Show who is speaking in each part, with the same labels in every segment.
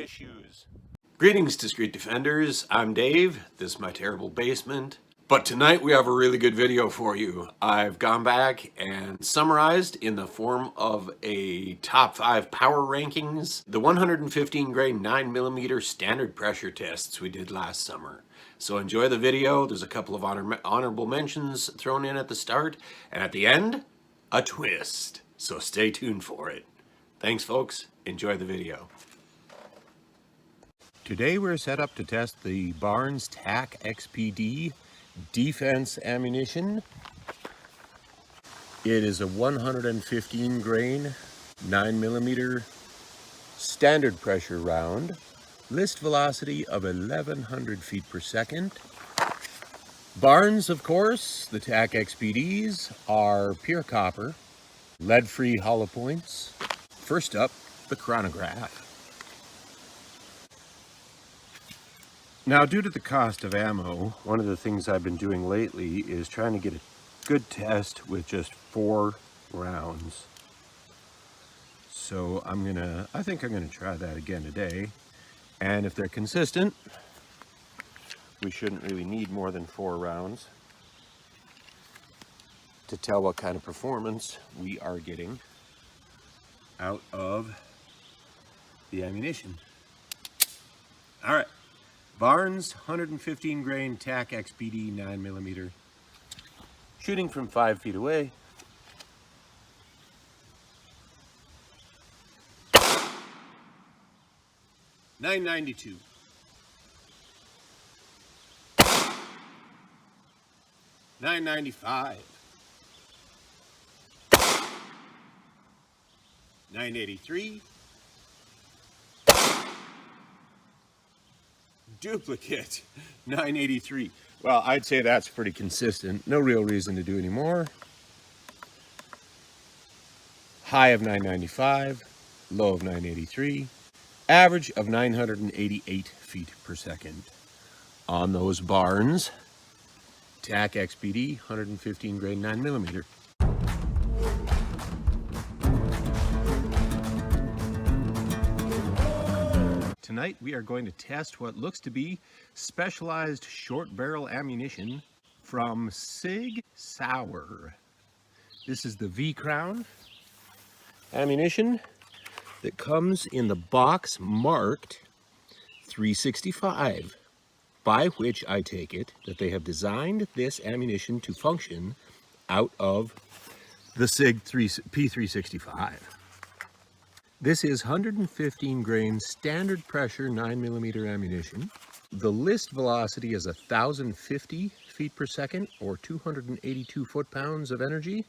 Speaker 1: issues. Greetings, Discreet Defenders. I'm Dave. This is my terrible basement. But tonight we have a really good video for you. I've gone back and summarized in the form of a top 5 power rankings the 115 grain 9mm standard pressure tests we did last summer. So enjoy the video. There's a couple of honorable mentions thrown in at the start, and at the end, a twist. So stay tuned for it. Thanks, folks. Enjoy the video. Today we're set up to test the Barnes Tac-XPD defense ammunition. It is a 115 grain 9mm standard pressure round, list velocity of 1100 feet per second. Barnes, of course, the Tac-XPDs are pure copper, lead-free hollow points. First up, the chronograph. Now, due to the cost of ammo, one of the things I've been doing lately is trying to get a good test with just 4 rounds. So I think I'm gonna try that again today. And if they're consistent, we shouldn't really need more than 4 rounds to tell what kind of performance we are getting out of the ammunition. All right. Barnes 115 grain Tac-XPD 9mm, shooting from 5 feet away. .992. .995. .983. Duplicate, 983. Well, I'd say that's pretty consistent. No real reason to do any more. High of 995, low of 983, average of 988 feet per second. On those Barnes Tac-XPD 115 grain 9mm. Tonight we are going to test what looks to be specialized short barrel ammunition from Sig Sauer. This is the V-Crown ammunition that comes in the box marked 365, by which I take it that they have designed this ammunition to function out of the Sig P365. This is 115 grain standard pressure 9mm ammunition. The list velocity is 1,050 feet per second, or 282 foot-pounds of energy.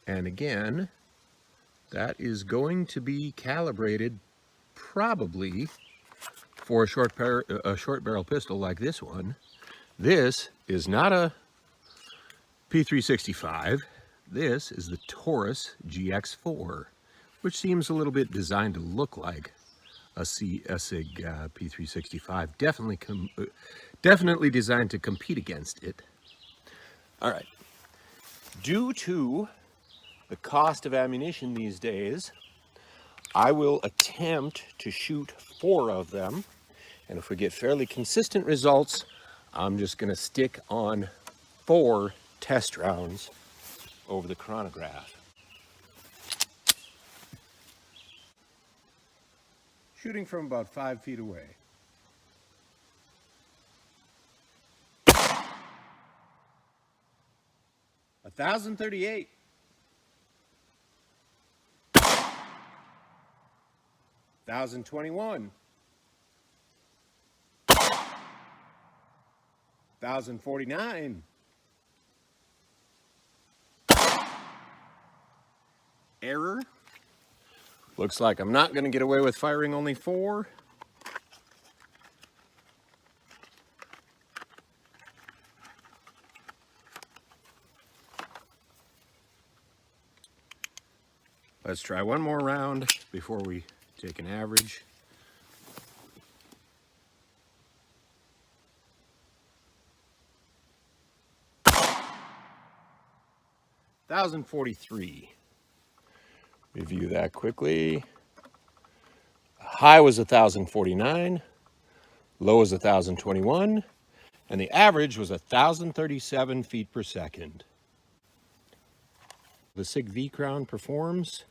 Speaker 1: And again, that is going to be calibrated probably for a short barrel pistol like this one. This is not a P365. This is the Taurus GX4. Which seems a little bit designed to look like a Sig P365. Definitely designed to compete against it. All right. Due to the cost of ammunition these days, I will attempt to shoot 4 of them. And if we get fairly consistent results, I'm just going to stick on 4 test rounds over the chronograph. Shooting from about 5 feet away. $1,038. $1,021. $1,049. Error. Looks like I'm not going to get away with firing only 4. Let's try one more round before we take an average. $1,043. Review that quickly. High was 1,049, low was 1,021, and the average was 1,037 feet per second. The Sig V-Crown performs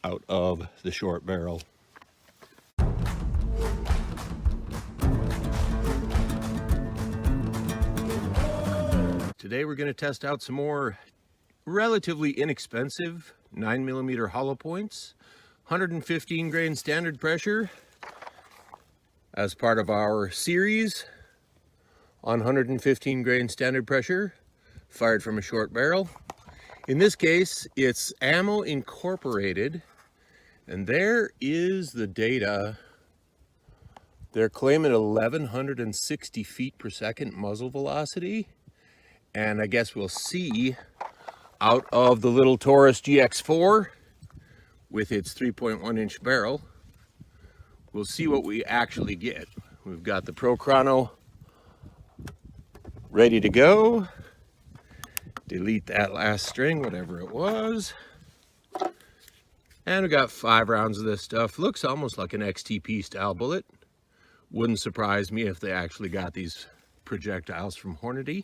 Speaker 1: out of the short barrel. Today we're going to test out some more relatively inexpensive 9mm hollow points, 115 grain standard pressure, as part of our series on 115 grain standard pressure fired from a short barrel. In this case, it's ammo incorporated, and there is the data. They're claiming 1,160 feet per second muzzle velocity, and I guess we'll see out of the little Taurus GX4 with its 3.1 inch barrel. We'll see what we actually get. We've got the Pro Chrono ready to go. Delete that last string, whatever it was. And we got 5 rounds of this stuff. Looks almost like an XTP style bullet. Wouldn't surprise me if they actually got these projectiles from Hornady.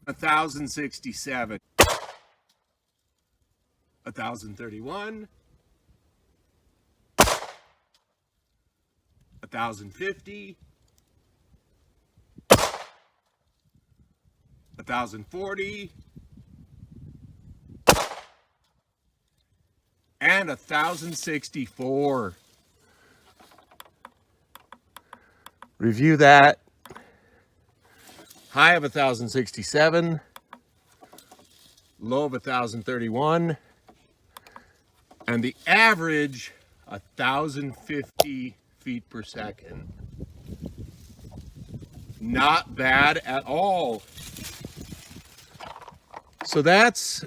Speaker 1: 1,067. 1,031. 1,050. 1,040. And 1,064. Review that. High of 1,067. Low of 1,031. And the average 1,050 feet per second. Not bad at all. So that's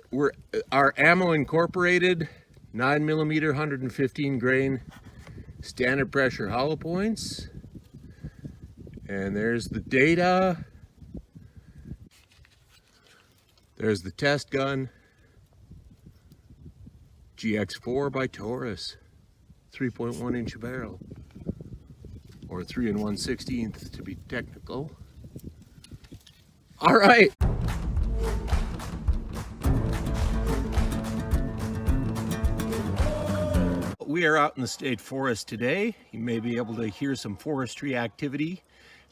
Speaker 1: our ammo incorporated 9mm 115 grain standard pressure hollow points. And there's the data. There's the test gun. GX4 by Taurus. 3.1 inch barrel. Or 3 1/16 to be technical. All right. We are out in the state forest today. You may be able to hear some forestry activity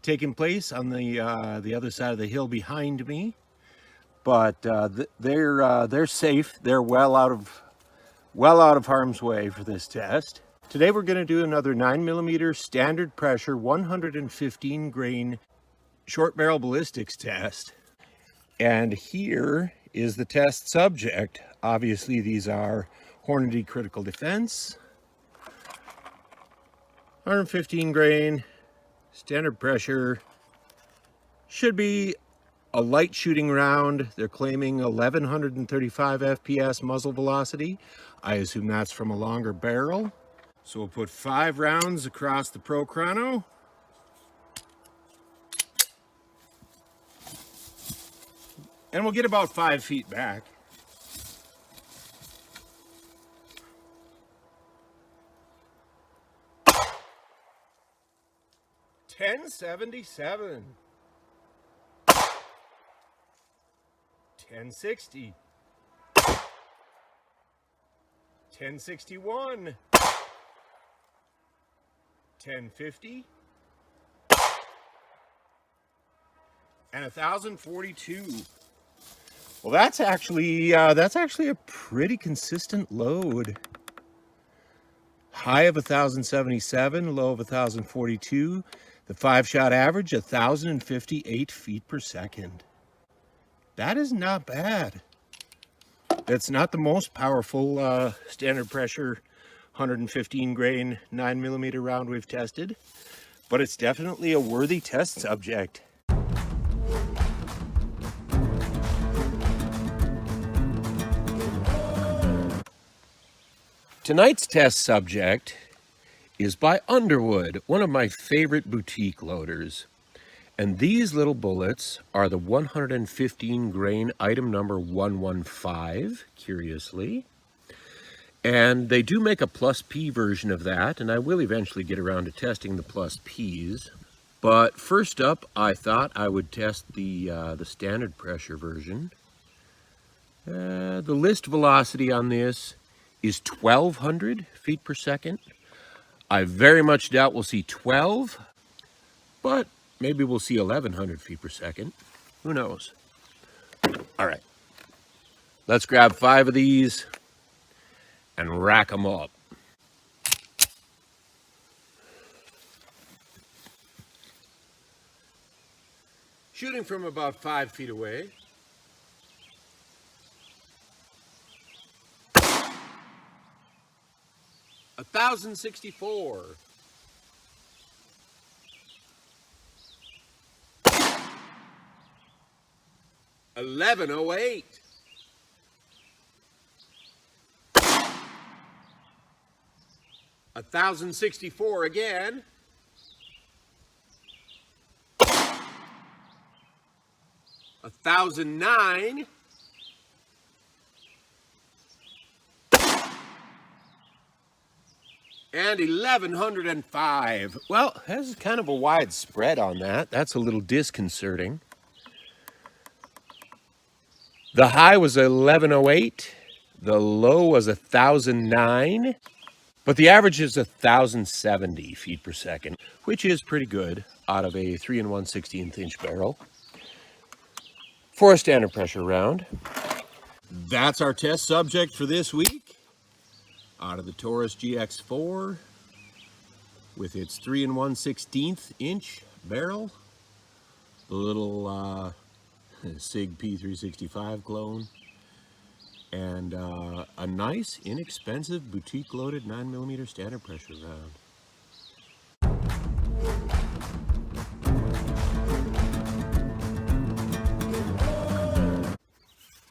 Speaker 1: taking place on the other side of the hill behind me. But they're safe. They're well out of harm's way for this test. Today we're going to do another 9mm standard pressure 115 grain short barrel ballistics test. And here is the test subject. Obviously these are Hornady critical defense. 115 grain standard pressure. Should be a light shooting round. They're claiming 1,135 FPS muzzle velocity. I assume that's from a longer barrel. So we'll put 5 rounds across the Pro Chrono. And we'll get about 5 feet back. $10.77. 10.60. 10.61. 10.50. And 1,042. Well, that's actually a pretty consistent load. High of 1,077, low of 1,042. The 5-shot average, 1,058 feet per second. That is not bad. That's not the most powerful standard pressure 115 grain 9mm round we've tested, but it's definitely a worthy test subject. Tonight's test subject is by Underwood, one of my favorite boutique loaders. And these little bullets are the 115 grain item number 115, curiously. And they do make a plus P version of that, and I will eventually get around to testing the plus Ps. But first up, I thought I would test the standard pressure version. The list velocity on this is 1,200 feet per second. I very much doubt we'll see 12, but maybe we'll see 1,100 feet per second. Who knows? All right, let's grab 5 of these and rack them up. Shooting from about 5 feet away. A 1,064. 1,108. 1,064 again. 1,009. And 1,105. Well, there's kind of a wide spread on that. That's a little disconcerting. The high was 1,108. The low was 1,009. But the average is 1,070 feet per second, which is pretty good out of a 3 1/16 inch barrel for a standard pressure round. That's our test subject for this week. Out of the Taurus GX4 with its 3 1/16 inch barrel, the little Sig P365 clone, and a nice, inexpensive, boutique-loaded 9mm standard pressure round.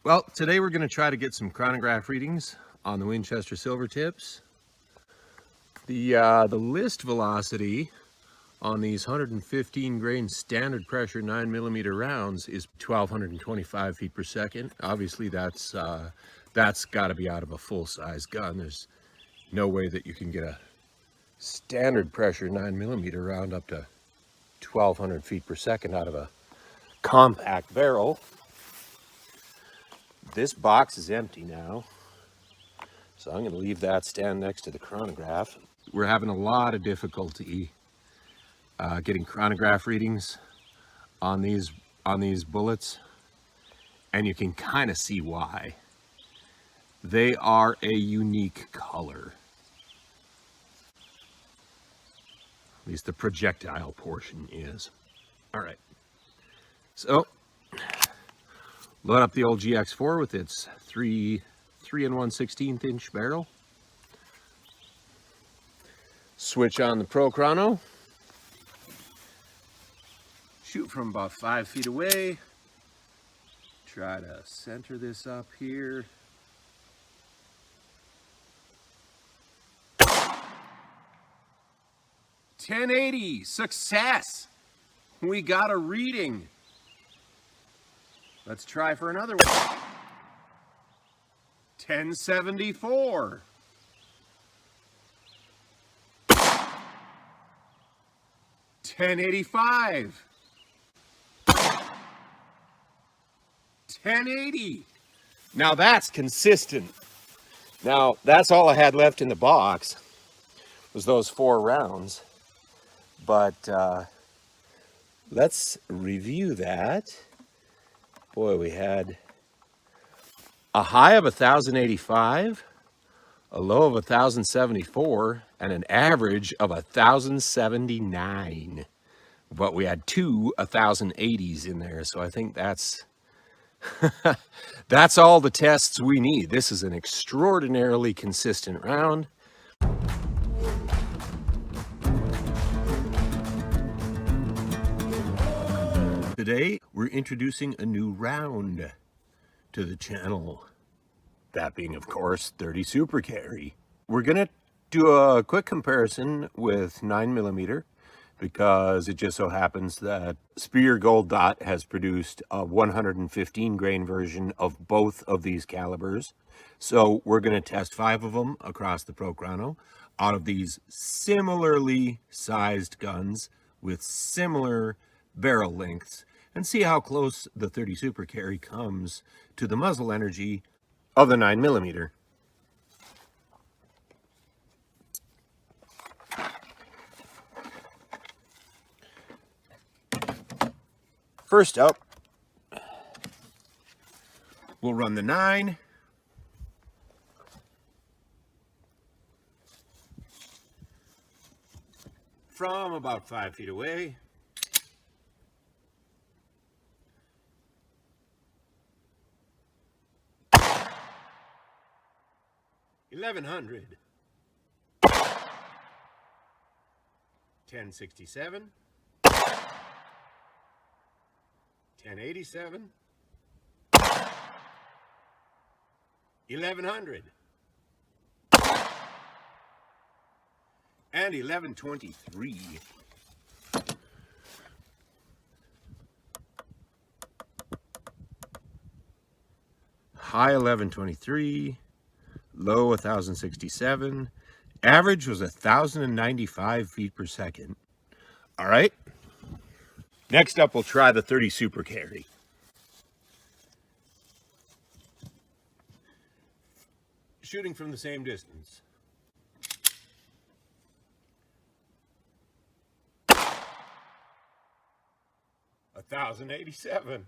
Speaker 1: Well, today we're going to try to get some chronograph readings on the Winchester Silver Tips. The list velocity on these 115 grain standard pressure 9mm rounds is 1,225 feet per second. Obviously that's got to be out of a full-size gun. There's no way that you can get a standard pressure 9mm round up to 1,200 feet per second out of a compact barrel. This box is empty now, so I'm going to leave that stand next to the chronograph. We're having a lot of difficulty getting chronograph readings on these bullets, and you can kind of see why. They are a unique color. At least the projectile portion is. All right, so load up the old GX4 with its 3 1/16 inch barrel. Switch on the Pro Chrono. Shoot from about 5 feet away. Try to center this up here. .1080, success! We got a reading. Let's try for another one. 1074. 1085. 1080. Now that's consistent. Now that's all I had left in the box was those 4 rounds. But let's review that. Boy, we had a high of 1,085, a low of 1,074, and an average of 1,079. But we had 2 1,080s in there, so I think that's that's all the tests we need. This is an extraordinarily consistent round. Today, we're introducing a new round to the channel. That being, of course, 30 Super Carry. We're gonna do a quick comparison with 9mm because it just so happens that Speer Gold Dot has produced a 115 grain version of both of these calibers. So we're going to test 5 of them across the Pro Chrono out of these similarly sized guns with similar barrel lengths and see how close the 30 Super Carry comes to the muzzle energy of the 9mm. First up, we'll run the 9. From about 5 feet away. $1,100. 1067. 1087. 1100. And 1123. High 1123, low 1067, average was 1095 feet per second. All right. Next up, we'll try the 30 Super Carry. Shooting from the same distance. $1,087.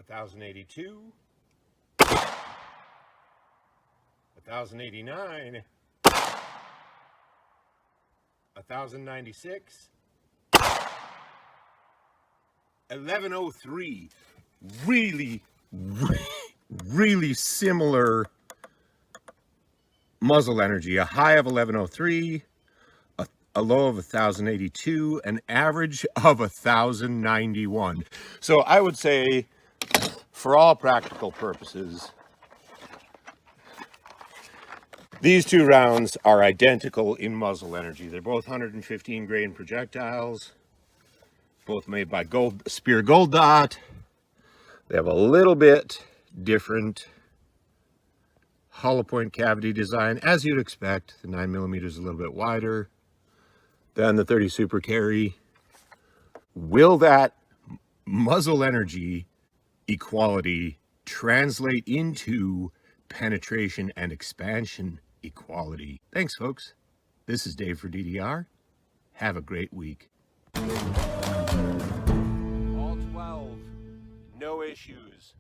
Speaker 1: 1,082. 1,089. 1,096. 1103. Really similar muzzle energy. A high of 1103, a low of 1,082, an average of 1,091. So I would say, for all practical purposes, these two rounds are identical in muzzle energy. They're both 115 grain projectiles, both made by Speer Gold Dot. They have a little bit different hollow point cavity design, as you'd expect. The 9mm is a little bit wider than the 30 Super Carry. Will that muzzle energy equality translate into penetration and expansion equality? Thanks, folks. This is Dave for DDR. Have a great week. All 12, no issues.